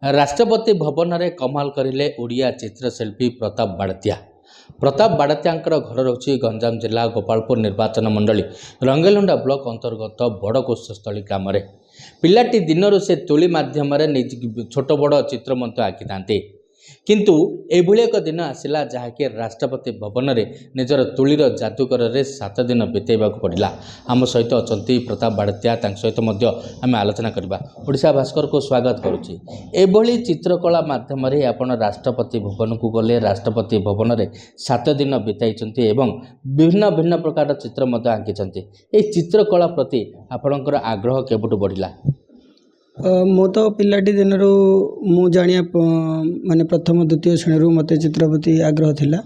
राष्ट्रपति भवन में कमाल करें ओडिया चित्रशिल्पी प्रताप बाड़तिया। प्रताप बाड़तियांकर घर रही गंजाम जिला गोपालपुर निर्वाचन मंडली रंगेलुंडा ब्लॉक अंतर्गत बड़कोशस्थली ग्राम। पिलाटी दिनरू से तुली माध्यम छोट बड़ चित्र आंकी था, किंतु एभली एक दिन आसला जहाँकि राष्ट्रपति भवन में निजर तुलीर जादूगर 7 दिन बितेबा पड़ा। आम सहित अच्छा प्रताप बाड़तिया सहित आम आलोचना करवा। ओडिशा भास्कर को स्वागत करुच्ची। एभली चित्रकला माध्यम आपण राष्ट्रपति भवन को गले, राष्ट्रपति भवन में 7 दिन बिताई विभिन्न भिन्न प्रकार चित्र आंकी। ये चित्रकला प्रति आपणकर आग्रह केबुटू बढ़िला? मो तो पिलाटी दिन मु जानिया माने प्रथम द्वितीय श्रेणी मत चित्र प्रति आग्रह थिला।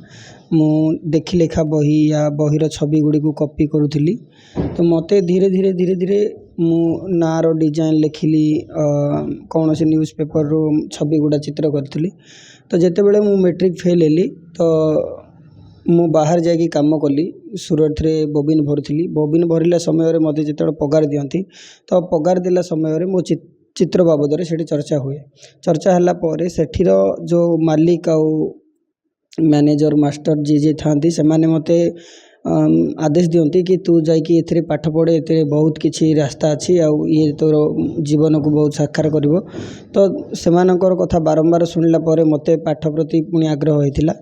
मु देखि लेखा बही या बहीर छवि गुड़ी को कॉपी करूली, तो मते धीरे धीरे धीरे धीरे मु नार डिजाइन लिखिली, कौन से न्यूज़ पेपर रो छवि गुड़ा चित्र करी। तो जिते बड़े मु मैट्रिक फेल हेली तो मु बाहर जाकि काम कली, सूरत रे बबिन भरुली। बबिन भरला समय मत जो पगार दियंती, तो पगार देला समय मो चित्र बाबद से चर्चा हुए। चर्चा हला परे सेठीर जो मालिक आउ मैनेजर मास्टर जी थांती से माने मते आदेश दियंती कि तू जाकि एथरे पाठ पढ़े, एते बहुत किछि रास्ता अच्छी आउ ये तोर जीवन को बहुत साकार करिवो। तो सेमानकर कथा बारंबार सुनला परे मते पाठ प्रति पुणी आग्रह होइतिला।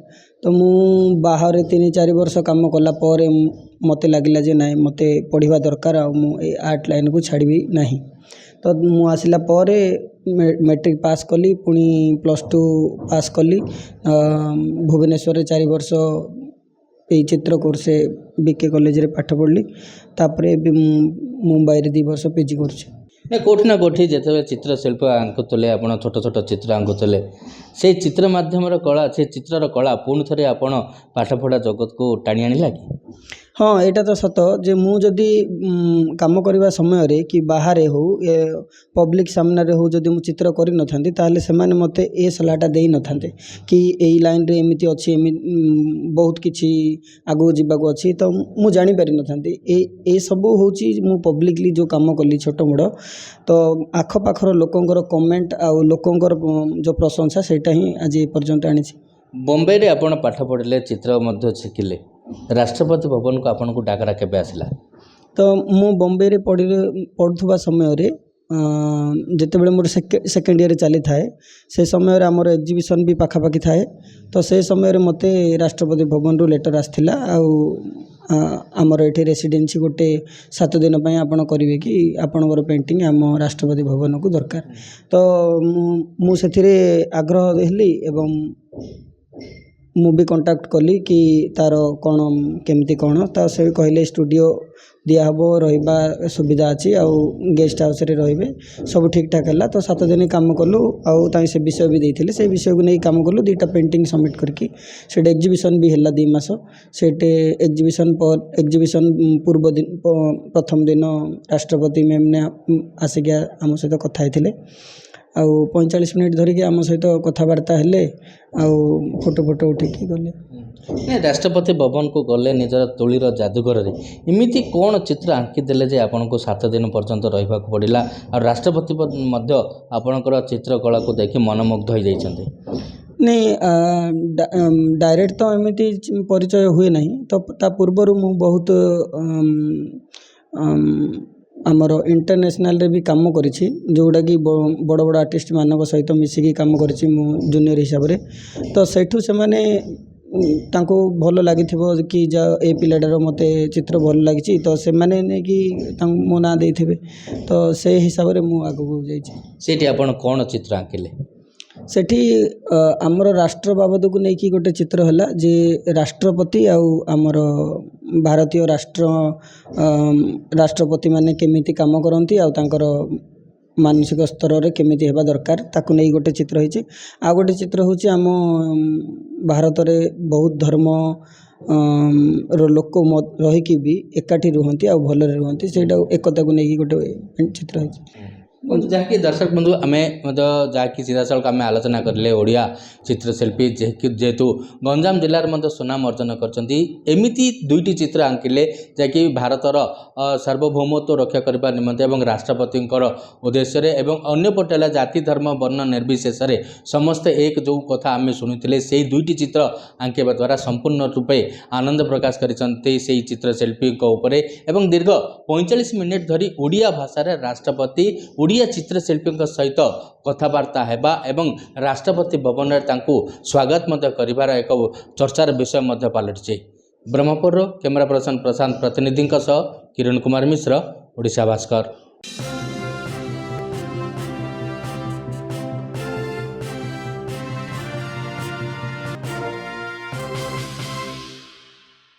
तो मु बाहर 3-4 वर्ष काम कला परे मते लागिला जे नाइ मते पढ़िबा दरकार आ मु ए आर्ट लाइन को छाड़बी नाही। तो मु आसिला परे मैट्रिक पास कली, पुणी +2 पास कली। भुवनेश्वर 4 वर्ष ये चित्र कोर्स बीके कॉलेज रे पाठ पढ़ली। तापरे मुंबई रे 2 वर्ष पीजी कर। कोठी ना कोठी जिते चित्रशिल्प आंकुले, आप छोट छोट चित्र आंकुले, से चित्र माध्यम कला, से चित्रर कला पुणी थे आप पाठपढ़ा जगत को टाणी आनिला कि? हाँ, यहाँ तो सत जे मु जदि काम करने समय रे कि बाहर हो पब्लिक सामने हो जदि मु चित्र कर न थांती, ताले से माने मते ए सलाहटा दे न थांते कि एई लाइन रे एमिति अछि, बहुत किछि आगो जीवाको अछि। तो मु जानि पारि न थांती ए सब होची मु पब्लिकली जो काम कली छोट मोड़। तो आख पाखर लोकंकर कमेंट आ लोकंकर जो प्रशंसा सेटा ही आज पर्यंत आनी। बॉम्बे रे आपण पाठ पढ़ले, चित्र मध्य शिखिले, राष्ट्रपति भवन को आपन को डाकरा केबे आसिला? तो मु बॉम्बे रे पढ़ुवा समय रे जिते बड़े मोर सेकेंड ईयर चली थाए, से समय आमर एग्जीबिशन भी पाखापाखि थाए। तो से समय मते राष्ट्रपति भवन रू लेटर आसथिला आमर ये रेसिडेंसी गोटे 7 दिन आपण करेंगे कि आपणकर पेंटिंग आम राष्ट्रपति भवन को दरकार। तो मुझे आग्रह हेली एवं मु भी कांटेक्ट कली कि तार कौन केमती कौन, तो से कहले स्टूडियो दिहब, रहा सुविधा अच्छी आउ गेस्ट हाउस रे रहिबे, सब ठीक ठाक है। तो 7 दिन काम कलु आउ ताई से विषय भी देते, से विषय को नहीं काम कलु। 2टा पेंटिंग सबमिट करके से एग्जीबिशन भी है 2 मास। से एग्जीबिशन पूर्व दिन प्रथम दिन राष्ट्रपति मैम ने आसिक आम सहित कथा होते आउ 45 मिनट धरिकी आम सहित कथबार्ता हेले आउ फोटो उठेकी गले। राष्ट्रपति भवन को गले निजर तुलीर जादूगर एमती कौन चित्र आंकीदेले जे आपन को 7 दिन पर्यंत रहा पड़ा और राष्ट्रपति मध्य आपणकर चित्रकला को देखि मनमुग्ध हो जाइछन्ते? नहीं, डायरेक्ट तो एमती परिचय हुए नहीं। तो ता पूर्वर मु बहुत आमर इंटरनेशनल रे भी काम करिछि, जोड़ा कि बड़ बड़ आर्टिस्ट मानक सहित मिसिकी काम करिछि मु जूनियर हिसाब रे। तो सेठू से माने तांको भल लगी कि जा ए पिलाटार मते चित्र भल लगी, तो से माने ने कि मो ना देथिबे। तो से हिसाब रे मु आगु जाइछि। सेठी आपण कोन चित्र आंकिले? सेठी आमर राष्ट्र बाबद को लेकिन गोटे चित्र है जे राष्ट्रपति आमर भारतीय राष्ट्रपति माने केमिति काम करती आर मानसिक स्तर रे केमिति हेबा दरकार ताकू नहीं गोटे चित्र होइछि। आ गोटे चित्र होछि आम भारत रे बहुत धर्म लोक रहीकि भी एकाठी रुहंती आ भलरे रुहंती, सेटा एकता को लेकिन गोटे चित्र होइछि। जहाँकि दर्शक बंधु आम जहाँकि सीधा सड़क आम आलोचना करें ओडिया चित्रशिल्पी जेहेतु गंजाम जिलार सुनाम अर्जन करमती दुईटी चित्र आंकिले जहाँकि भारतर सार्वभौमत्व रक्षा करने निमंते एवं राष्ट्रपति उद्देश्य अंपटे जाति धर्म वर्ण निर्विशेष समस्ते एक जो कथा आम शुणुले से दुईटी चित्र आंकिवा द्वारा संपूर्ण रूपे आनंद प्रकाश करते चित्रशिल्पी एवं दीर्घ 45 मिनिट धरी ओडिया भाषा राष्ट्रपति ओडिया चित्रशिल्पी सहित कथबार्ता हेबा एवं राष्ट्रपति भवन में स्वागत करिवार एक चर्चार विषय पलटि। ब्रह्मपुर कैमरा पर्सन प्रशांत प्रतिनिधि किरण कुमार मिश्र ओडिशा भास्कर।